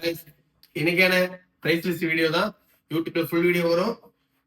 Guys, இன்னைக்கான price list video தான். யூடியூப்ல ஃபுல் வீடியோ வரும்.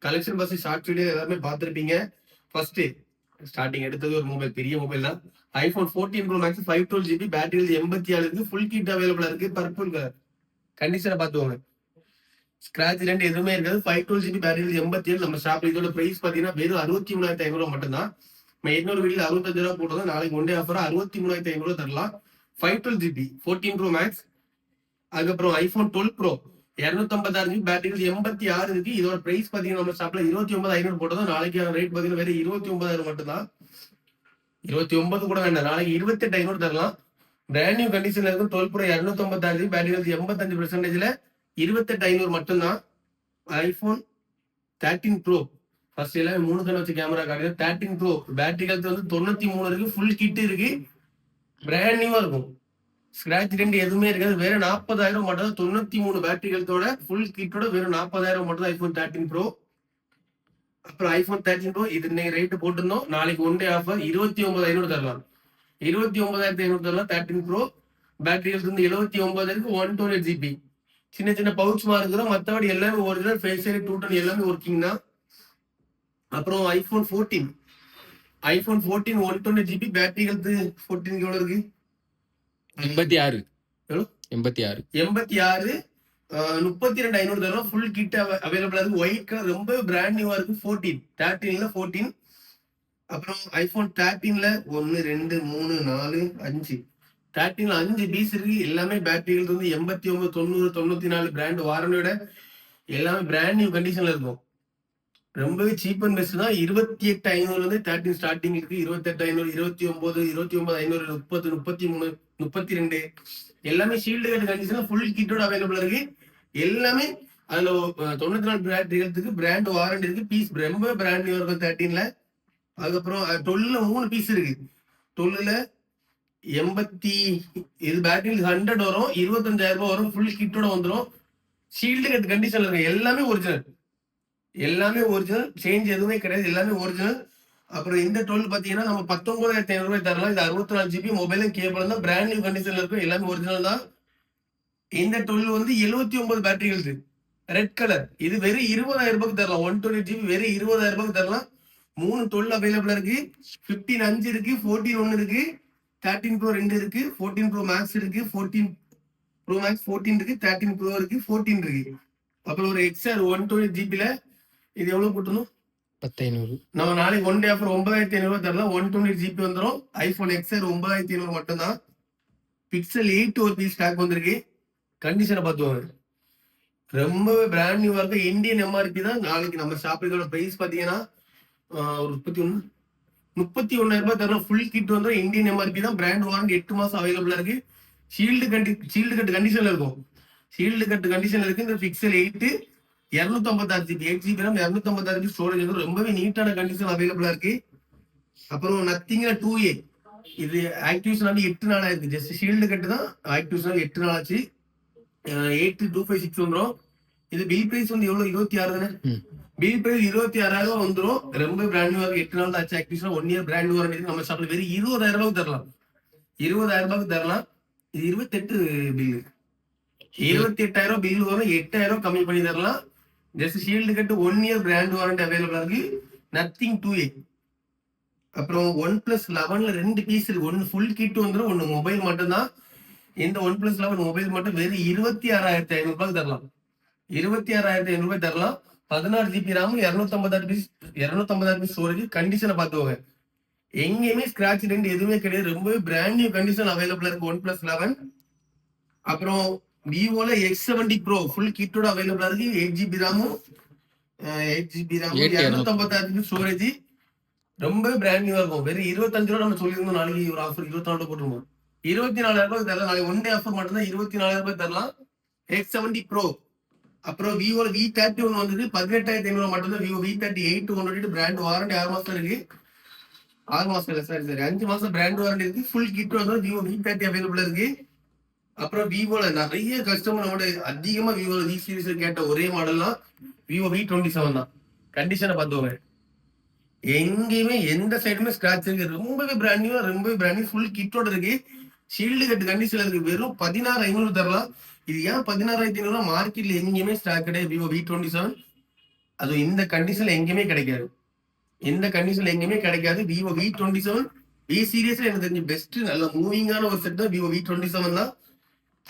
கலெக்ஷன் பஸ் ஷார்ட் வீடியோ எல்லாமே பார்த்துருப்பீங்க. ஃபர்ஸ்ட் ஸ்டார்டிங் எடுத்தது ஒரு மொபைல், பெரிய மொபைல் தான். IPhone 14 pro max 512 GB, battery 87 இருக்கு. ஃபுல் கிட் அவைலபிளா இருக்கு. பர்பிள் கலர் கண்டிஷனை பார்த்துக்கோங்க. ஸ்கிராச் ரெண்டு எதுவுமே இருக்காது. 512 GB, பேட்டரி 87. நம்ம ஷாப்ல இதோட பிரைஸ் பார்த்தீங்கன்னா வெறும் 63,500 மட்டும்தான். நம்ம இன்னொரு வீடியோ 65 ரூபா போட்டது. நாளைக்கு ஒன் டே ஆஃபர் 63,500 தரலாம். 512 GB 14 ப்ரோ மேக்ஸ். அதுக்கப்புறம் ஐபோன் 12 ப்ரோ 256 GB, பேட்டரி 86 இருக்கு. இதோட பிரைஸ் பாத்தீங்கன்னா நம்ம ஷாப்ல 29,500 போட்டதும். நாளைக்கு ரேட் பாத்தீங்கன்னா வேற 29,000 மட்டும் தான். 29 கூட வேண்டாம், நாளைக்கு 28,500 தரலாம். பிராண்ட் நியூ கண்டிஷன்ல இருக்கும் 12 ப்ரோ 256 GB, பேட்டரி 85%, 28,500 மட்டும் தான். ஐபோன் 13 ப்ரோ ஃபர்ஸ்ட் எல்லாம் 3 கண் வச்ச கேமரா காட்டுது. 13 ப்ரோ பேட்டரி ஹெல்த் வந்து 93 இருக்கு. ஃபுல் கிட் இருக்கு. பிராண்ட் நியூவா இருக்கும். ஸ்கிராச் ரெண்டு எதுவுமே இருக்காது. வேற 40,000 மட்டும் தான். 93 பேட்டரி ஹெல்த்தோட ஃபுல் கிட்டோட வெறும் 40,000 மட்டும் தான் ஐபோன் 13 ப்ரோ. அப்புறம் ஐபோன் 13 ப்ரோ இது இன்னைக்கு ரேட்டு போட்டிருந்தோம். நாளைக்கு ஒன் டே ஆஃபர் 29,500 தரலாம். 29,500 தரலாம். 13 ப்ரோ பேட்டரி ஹெல்த் வந்து 79 இருக்கு. 128 GB. சின்ன சின்ன பவுச் மாதிரி இருக்கிறோம். மற்றபடி எல்லாமே ஒரிஜினல் ஃபேஸ் ஐடி 210 எல்லாமே ஒர்க்கிங் தான். அப்புறம் ஐபோன் 14 120 GB, பேட்டரி ஹெல்த் 14 எவ்வளவு இருக்கு? 86. எவ்வளோ? 86. 32,500 தரும். ஃபுல் கிட் அவைலபிளா இருக்கு. ஒயிட் கலர் ரொம்ப பிராண்ட் நியூவா இருக்கு. 13 அப்புறம் ஐபோன் 13ல 1 2 3 4 5 13ல 5 பீஸ் இருக்கு. எல்லாமே பேட்டரிகள் வந்து 89 90 94 பிராண்ட் வாரண்டியோட எல்லாமே பிராண்ட் நியூ கண்டிஷன்ல இருக்கும். ரொம்பவே சீப் அண்ட் பெஸ்ட் தான். 28,500 13 ஸ்டார்டிங் இருக்கு. 28,500, 29, 29,500, 30, 33, 32 எல்லாமே ஷீல்டு கட் கண்டிஷன்ல ஃபுல் கிட்டோட அவைலபிள் இருக்கு. எல்லாமே அதுல 94 பேட்டரி ஹெல்த்துக்கு பிராண்ட் வாரண்டி இருக்கு. பீஸ் ரொம்ப பிராண்ட் நியூ இருக்கும் 13ல. அதுக்கப்புறம் 12ல 3 பீஸ் இருக்கு. 12ல 80 இது பேட்டரி 100 வரும். 25,000 ரூபாய் வரும். ஃபுல் கிட்டோட வந்துடும். ஷீல்டு கட் கண்டிஷன்ல இருக்கு. எல்லாமே ஒரிஜினல் சேஞ்ச் எதுவுமே கிடையாது. எல்லாமே ஒரிஜினல். அப்புறம் இந்த 12 பாத்தீங்கன்னா நம்ம 19,500 ரூபாய் தரலாம். இது 64 GB மொபைலும் கேபிள் தான். பிராண்ட் நியூ கண்டிஷன்ல இருக்கும். எல்லாமே ஒரிஜினல் தான். இந்த 12 வந்து 79 பேட்டரி ஹெல்த் ரெட் கலர். இது வெறும் 20,000 ரூபாய்க்கு தரலாம். 120 GB வெறும் 20,000 ரூபாய்க்கு தரலாம். 3 12 அவைலபிளா இருக்கு. 15 5 இருக்கு. 14 1 இருக்கு. 13 ப்ரோ 2 இருக்கு. 14 ப்ரோ மேக்ஸ் இருக்கு. 14 ப்ரோ மேக்ஸ் 14 இருக்கு. 13 ப்ரோ இருக்கு. 14 இருக்கு. அப்புறம் ஒரு XR 120 GB இது எவ்வளவு போட்டணும்? 10,500. நம்ம நாளைக்கு ஒன் டே ஆஃபர் 9,500 தரலாம். 120 GB வந்துடும். ஐபோன் XR 9,500 மட்டும் தான். பிக்சல் 8 ஒரு பீஸ் ஸ்டாக் வந்திருக்கு. கண்டிஷனை பார்த்துவாங்க. ரொம்பவே பிராண்ட் நியூவா இருக்கு. இந்தியன் MRP தான். நாளைக்கு நம்ம ஷாப்பிங்கோட பிரைஸ் பாத்தீங்கன்னா ஒரு 31,000 ரூபாய் தரலாம். ஃபுல் கிட் வந்து இந்தியன் MRP தான். பிராண்ட் வாரண்டி 8 மாசம் அவைலபிளா இருக்கு. ஷீல்டு கட் கண்டிஷன்ல இருக்கும். ஷீல்டு கட் கண்டிஷன்ல இருக்கு. இந்த pixel 8 256 GB 8 GB RAM 256 GB storage வந்து ரொம்பவே நீட்டான கண்டிஷன் அவைலபிளா இருக்கு. அப்புறம் நத்திங்ல 2A இது ஆக்டிவேஷன் வந்து 8 நாளா இருக்கு. ஜஸ்ட் ஷீல்டு கட்டு தான் ஆக்டிவேஷன் 8 நாள் ஆச்சு. 8256 வந்துடும். இது பில் பிரைஸ் வந்து எவ்வளவு? 26 தானே. பில் பிரைஸ் 26,000 வந்துடும். ரொம்ப பிராண்ட் நியூ 8 நாள் ஆச்சு. Activation 1 year brand new warranty நம்ம ஷாப்ல வெறும் 20,000 ரூபாய்க்கு தரலாம். 20,000 ரூபாய்க்கு தரலாம். இது 28 பில் 28,000 பில் வரும். 8,000 கம்மி பண்ணி தரலாம். ஜஸ்ட் ஷீல்டு கட்டு 1 இயர் பிராண்ட் வாரண்டி அவைலபிளா இருக்கு. Nothing 2A. அப்புறம் OnePlus 11ல 2 பீஸ் இருக்கு. ஒன்னு ஃபுல் கிட் வந்துடும். ஒன்னு மொபைல் மட்டும் தான். இந்த OnePlus 11 மொபைல் மட்டும் வெறும் 26,500 ரூபாய்க்கு தரலாம். 26,500 ரூபாய் தரலாம். 16 GB RAM 256 பீஸ் ஸ்டோரேஜ். கண்டிஷனை பார்த்துக்கோங்க. எங்கேயுமே ஸ்கிராச் ரெண்டு எதுவுமே கிடையாது. ரொம்பவே பிராண்ட் நியூ கண்டிஷன் அவைலபிளா இருக்கு OnePlus 11. அப்புறம் விவோல X70 Pro ஃபுல் கிட்டோட அவைலபிளா இருக்கு. 8 GB RAM 256 GB ஸ்டோரேஜ். ரொம்ப பிராண்ட் நியூவா இருக்கும். வெறும் 25 ரூபா நம்ம சொல்லியிருந்தோம். நாளைக்கு ஒரு ஆஃபர் 24 ரூபாய் போட்டுருவோம். 24,000 ரூபாய் தரலாம். நாளைக்கு ஒன் டே ஆஃபர் மட்டும் தான். 24,000 ரூபாய் தரலாம். X70 Pro. அப்புறம் விவோல V31 வந்தது 18,500 மட்டும் தான். விவோ V38 1 பிராண்ட் வாரண்டி 6 மாசம் இருக்கு. 6 மாசம் இல்ல சாரி 5 மாசம் பிராண்ட் வாரண்டி இருக்கு. ஃபுல் கிட் வந்து விவோ V30 அவைலபிளா இருக்கு. அப்புறம் விவோல நிறைய கஸ்டமர் நம்மளோட அதிகமா விவோல V சீரிஸ் கேட்ட ஒரே மாடல்லாம் விவோ V27 தான். கண்டிஷனை பார்த்துவோங்க. எங்கேயுமே எந்த சைடுமே ஸ்கிராச் இருக்கு. ரொம்பவே பிராண்ட் நியூ ஃபுல் கிட்டோட இருக்கு. ஷீல்டு கட் கண்டிஷன்ல இருக்கு. வெறும் 16,500 தரலாம். இது ஏன் 16,500 மார்க்கெட்ல எங்கேயுமே ஸ்டாக் கிடையாது விவோ V27. அது இந்த கண்டிஷன்ல எங்கேயுமே கிடைக்காது. இந்த கண்டிஷன்ல எங்கேயுமே கிடைக்காது. விவோ V27 V சீரிஸ்ல எனக்கு தெரிஞ்ச பெஸ்ட் நல்ல மூவிங்கான ஒரு செட் தான் விவோ V27 தான்.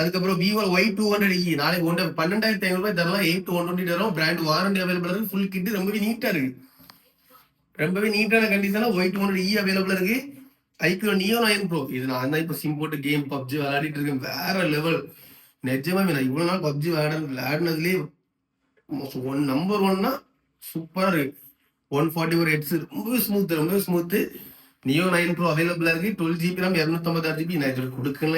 அதுக்கப்புறம் விவோ Y200e நாளைக்கு 12,500 தரலாம். 8 to 120 தரும். பிராண்ட் வாரண்டி அவைலபிள் இருக்கு. ஃபுல் கிட் ரொம்பவே நீட்டா இருக்கு. ரொம்பவே நீட்டான கண்டிஷன்ல Y200e அவைலபிள் இருக்கு. ஐக்யூ நியோ 9 ப்ரோ இது நான் தான் இப்போ சிம் போட்டு கேம் பப்ஜி விளையாடிட்டு இருக்கேன். வேற லெவல். நிஜமாவே நான் இவ்வளவு நாள் பப்ஜி விளையாடினதுலேயே நம்பர் 1னா சூப்பரா இருக்கு. 144 ஹெட்ஸ் ரொம்பவே ஸ்மூத். நியோ 9 ப்ரோ அவைலபிளா இருக்கு. 12 GB RAM 256 GB நான் இது கொடுக்கல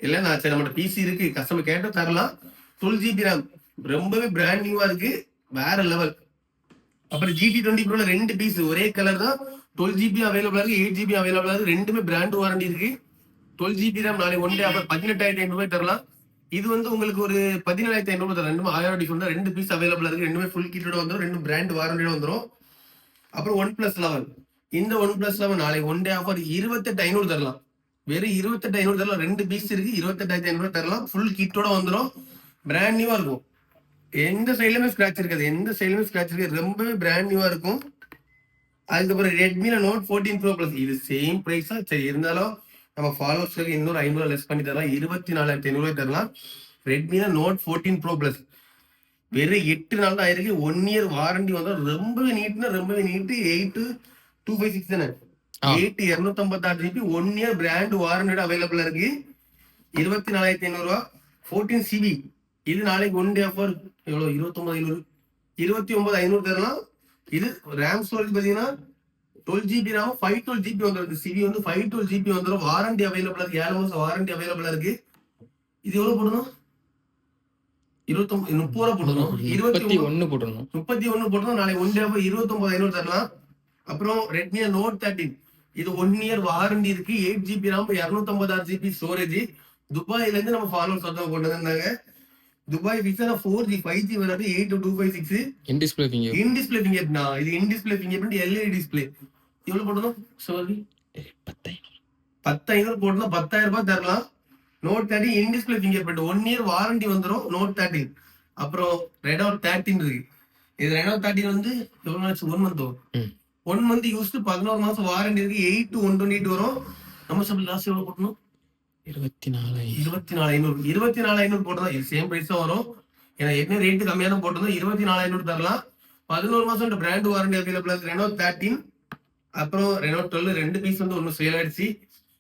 இல்ல. நான் சரி நம்மகிட்ட பிசி இருக்கு கஸ்டமர் கேட்ட தரலாம். 12 GB RAM ரொம்பவே பிராண்ட் நியூவா இருக்கு. வேற லெவல். அப்புறம் GT20 ப்ரோல 2 பீஸ் ஒரே கலர் தான். 12 GB அவைலபிளா இருக்கு. 8 GB அவைலபிளா இருக்கு. ரெண்டுமே பிராண்ட் வாரண்டி இருக்கு. 12 GB RAM நாளை ஒன் டே ஆஃபர் 18,500 தரலாம். இது வந்து உங்களுக்கு ஒரு 17,500 தரலாம். ரெண்டுமே 1000 டிஃபரெண்ட். 2 பீஸ் அவைலபிளா இருக்கு. ரெண்டுமே ஃபுல் கிட்டோட வந்துடும். ரெண்டு பிராண்ட் வாரண்டியோட வந்துடும். அப்புறம் OnePlus 11 இந்த OnePlus 11 நாளை ஒன் டே ஆஃபர் 28,500 தரலாம். வெறும் 28,500 தரலாம். 2 பீஸ் இருக்கு. 28,500 தரலாம். ஃபுல் கிட்டோட வந்துடும். பிராண்ட் நியூவா இருக்கும். எந்த சைட்லயுமே ஸ்கிராட்ச் இருக்காது. ரொம்பவே பிராண்ட் நியூவா இருக்கும். அதுக்கப்புறம் ரெட்மில நோட் 14 ப்ரோ பிளஸ் இது சேம் பிரைஸா சரி இருந்தாலும் நம்ம ஃபாலோவர்ஸ்க்கு இன்னொரு 500 லெஸ் பண்ணி தரலாம். 24,500 தரலாம். ரெட்மில நோட் 14 ப்ரோ பிளஸ் வெறும் 8 நாள் தான் ஆயிருக்கு. 1 இயர் வாரண்டி வந்தா ரொம்பவே நீட்டு. 8256 தானே 8256 GB 1 இயர் பிராண்ட் வாரண்டியோட அவைலபிளா இருக்கு. 24,500 14 CB இது நாளைக்கு ஒன் டே ஆஃபர் எவ்வளவு 29,500 தரலாம். இது ரேம் ஸ்டோரேஜ் பாத்தீங்கன்னா 12 GB RAM 512 GB வந்துடும். சிபி வந்து 512 GB வந்துடும். வாரண்டி அவைலபிளா இருக்கு. 7 மாசம் வாரண்டி அவைலபிளா இருக்கு. இது எவ்வளவு போடணும்? 30 ரூபா போடணும். 31 போடணும். 31 போடணும். நாளைக்கு ஒன் டே ஆஃபர் 29,500 தரலாம். அப்புறம் ரெட்மி நோட் 13 இது 1 இயர் வாரண்டி இருக்கு. 8 GB RAM 256 GB ஸ்டோரேஜ். துபாயில இருந்து நம்ம ஃபாலோவர்ஸ் ஒருத்தவங்க கொண்டு வந்தாங்க. துபாய் விசா 4G 5G வராது. 8256 இன் டிஸ்ப்ளே ஃபிங்கர் நான் இது in display fingerprint LED display. எவ்வளவு போடணும்? சாரி 10,500 போடணும். 10,000 ரூபாய் தரலாம். Note 13 in display fingerprint 1 year warranty வந்துடும். நோட் 13 அப்புறம் ரெனோ 13 இருக்கு. இது ரெனோ 13 வந்து எவ்வளவு நாச்சு 1 மந்த் வரும். 1 மந்த் யூஸ்டு 11 மாசம் வாரண்டி இருக்கு. 8 to 128 வரும். நம்ம சப்ளை லாஸ்ட் எவ்வளவு போடணும்? 24,500 போட்டதான் இது சேம் பிரைஸ் தான் வரும். ஏன்னா என்ன ரேட்டு கம்மியா தான் போட்டதும் 24,500 தரலாம். 11 மாசம் பிராண்ட் வாரண்டி அவைலபிளா இருக்கு. ரெனோ 13 அப்புறம் ரெனோ 12 2 பீஸ் வந்து ஒன்னும் சேல் ஆயிடுச்சு.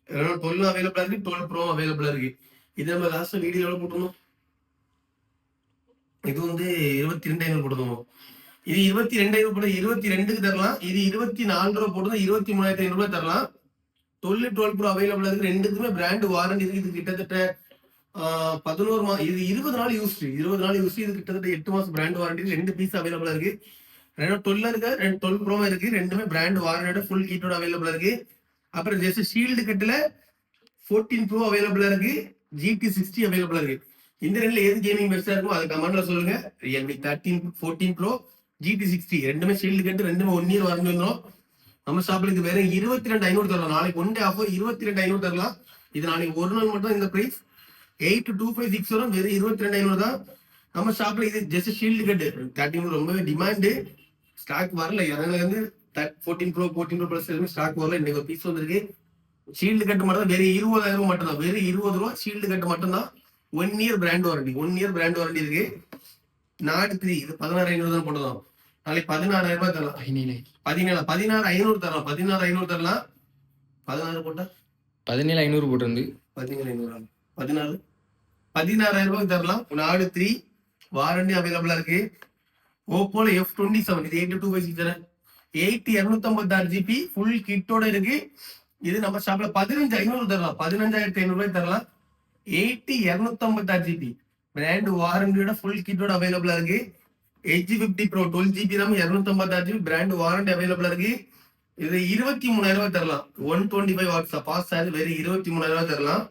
ரெனோ 12 அவைலபிளா இருக்கு. 12 ப்ரோ அவைலபிளா இருக்கு. இது நம்ம லாஸ்ட் வீடியோ எவ்வளவு போட்டோம்? இது வந்து 22,500 போட்டோம். இது 22,500 போட்டு 22க்கு தரலாம். இது 24 ரூபா போட்டு 23,500 தரலாம். 12 ப்ரோ அவைலபிளா இருக்கு. ரெண்டுக்குமே பிராண்ட் வாரண்டி இருக்கு. இது கிட்டத்தட்ட 11 மாசம் இது 20 நாள் யூஸ். இது கிட்டத்தட்ட 8 மாசம் பிராண்ட் வாரண்டி. 2 பீஸ் அவைலபிளா இருக்கு. ரெனோ 12 இருக்கு. 12 ப்ரோ இருக்கு. ரெண்டுமே பிராண்ட் வாரண்டியோட ஃபுல் கீட்டோட அவைலபிளா இருக்கு. அப்புறம் ஜஸ்ட் ஷீல்டு கட்டில 14 ப்ரோ அவைலபிளா இருக்கு. GT60 அவைலபிளா இருக்கு. இந்த ரெண்டுல எது கேமிங் பெஸ்டா இருக்கும் அது கமெண்ட்ல சொல்லுங்க. Realme 13 14 ப்ரோ GT60 ரெண்டுமே ஷீல்டு கட்டு. ரெண்டுமே 1 இயர் வாரண்டி வந்துடும். நம்ம ஷாப்ல இது வேற 22,500 தரலாம். நாளைக்கு ஒன் டே ஆஃபர் 22,500 தரலாம். இது நாளைக்கு ஒரு நாள் மட்டும் இந்த பிரைஸ் 8256 வரும். வெறும் 22,500 தான். நம்ம ஷாப்ல இது ஜஸ்ட் ஷீல்டு கட்டு 13 ரொம்பவே டிமாண்ட். ஸ்டாக் வரல. இறங்குல இருந்து 14 ப்ரோ பிளஸ் எதுவுமே ஸ்டாக் வரல. இன்னைக்கு ஒரு பீஸ் வந்திருக்கு. ஷீல்டு கட்டு மட்டும் தான். வெறும் 20,000 மட்டும் தான். வெறும் 20 ரூபா ஷீல்டு கட்டு மட்டும் தான். 1 year brand warranty. 1 year brand warranty இருக்கு. நாட் 3 இது 16,500 தான் போட்டதான். நாளைக்கு 16,000 ரூபாய் தரலாம். 16,500 தரலாம். 16,500 தரலாம். 16 போட்டா 17,500 போட்டிருந்து 16,000 ரூபாய் தரலாம். நாடு 3 வாரண்டி அவைலபிளா இருக்கு. ஓப்போல F27 இது 8256 தானே 8256 GB ஃபுல் கிட்டோட இருக்கு. இது நம்ம ஷாப்ல 15,500 தரலாம். 15,500 ரூபாய் தரலாம். 8256 GB பிராண்ட் வாரண்டியோட ஃபுல் கிட்டோட அவைலபிளா இருக்கு. H50 Pro 12 GB RAM 256 GB brand warranty அவைலபிளா இருக்கு. இது 23,000 ரூபாய் தரலாம். 125 வாட்ஸ் பாஸ் சார்ஜ் வெறும் 23,000 ரூபாய் தரலாம்.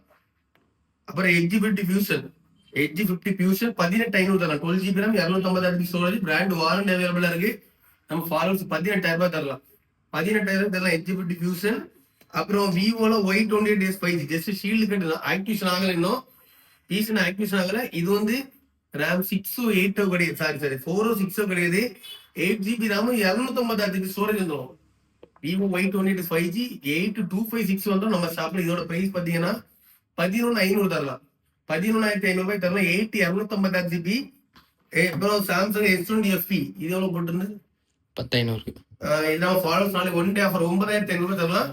அப்புறம் H50 Fusion 18,500 தரலாம். 12 GB RAM 256 GB storage brand warranty அவைலபிளா இருக்கு. நம்ம ஃபாலோவர்ஸ் 18,000 ரூபாய் தரலாம். 18,000 தரலாம் H50 Fusion. அப்புறம் விவோல Y28 5G ஜஸ்ட் ஷீல்டு கட்டு ஆக்டிவேஷன் ஆகல இன்னும். பீஸ் ஆக்டிவேஷன் ஆகல. இது வந்து ரேம் 6 8 கிடையாது, சாரி 4 6 கிடையாது. 8 GB ரேம் 256 GB ஸ்டோரேஜ் வந்துடும். விவோ Y28 5G 8256 வந்துடும். நம்ம ஷாப்ல இதோட பிரைஸ் பாத்தீங்கன்னா 11,500 தரலாம். 11,500 ரூபாய் தரலாம். 256 GB. அப்புறம் சாம்சங் S20 FE இது எவ்வளவு போட்டிருந்து 10,500. இதான் ஃபாலோஸ் நாளை ஒன் டே ஆஃபர் 9,500 தரலாம்.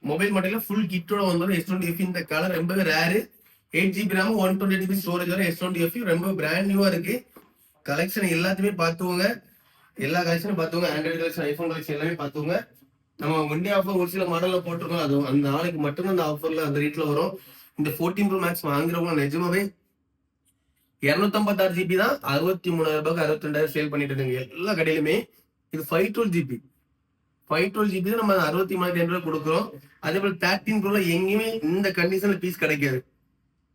மொபைல் மாடல ஃபுல் கிட்டோட வந்துடும். S20 FE இந்த கலர் ரொம்பவே rare. 8 GB RAM 128 GB storage வர S20 FE ரொம்ப பிராண்ட் நியூவா இருக்கு. கலெக்ஷன் எல்லாத்தையுமே பார்த்துவோங்க. எல்லா கலெக்ஷனும் பார்த்துவோங்க. ஆண்ட்ராய்டு கலெக்ஷன், ஐபோன் கலெக்ஷன் எல்லாமே பார்த்துவோங்க. நம்ம ஒன் டே ஆஃபர் ஒரு சில மாடல்ல போட்டிருக்கோம். அது அந்த நாளைக்கு மட்டும்தான் அந்த ஆஃபர்ல அந்த ரேட்ல வரும். இந்த 14 Pro Max வாங்குறவங்க நிஜமாவே 256 GB தான் 63,000 ரூபாய்க்கு 62,000 சேல் பண்ணிட்டு இருக்காங்க எல்லா கடையிலுமே. இது 512 GB தான் நம்ம 63,500 ரூபாய் கொடுக்குறோம். அதே போல 13 Pro எங்கேயுமே இந்த கண்டிஷன்ல பீஸ் கிடைக்காது.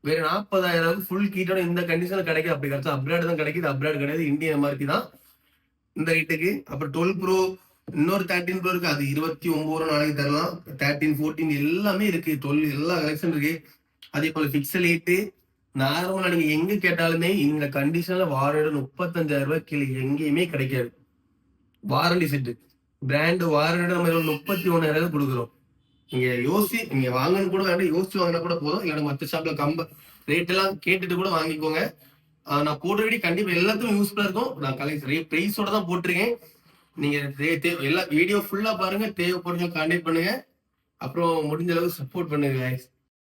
வேற 40,000 ஃபுல் கீட்டோட இந்த கண்டிஷன்ல கிடைக்குது. அப்படி கிடைச்சா அப்ராட் தான் கிடைக்குது. அப்ராட் கிடையாது, இந்தியன் எம்ஆர்பி தான் இந்த ரேட்டுக்கு. அப்புறம் 12 Pro இன்னொரு 13 Pro இருக்கு. அது 29 ரூபா நாளைக்கு தரலாம். 13 14 எல்லாமே இருக்கு. 12 எல்லா கலெக்ஷன் இருக்கு. அதே போல பிக்சல் 8 நார்மலா நீங்க எங்க கேட்டாலுமே இந்த கண்டிஷன்ல வாரண்டி 35,000 ரூபாய் கீழே எங்கேயுமே கிடைக்காது. வாரண்டி செட்டு பிராண்ட் வாரண்டி நம்ம 31,000 கொடுக்குறோம். நீங்க வாங்கன்னு கூட வேண்டாம், யோசிச்சு வாங்கினா கூட போதும். இல்லைன்னா மற்ற ஷாப்ல ரேட் எல்லாம் கேட்டுட்டு கூட வாங்கிக்கோங்க. நான் போடுற வீடியோ கண்டிப்பா எல்லாத்துக்கும் யூஸ்ஃபுல்லா இருக்கும். நான் கலெக்ஷன் பிரைஸோட தான் போட்டிருக்கேன். நீங்க எல்லா வீடியோ ஃபுல்லா பாருங்க. தேவைப்படுங்க கான்டாக்ட் பண்ணுங்க. அப்புறம் முடிஞ்ச அளவுக்கு சப்போர்ட் பண்ணுங்க guys.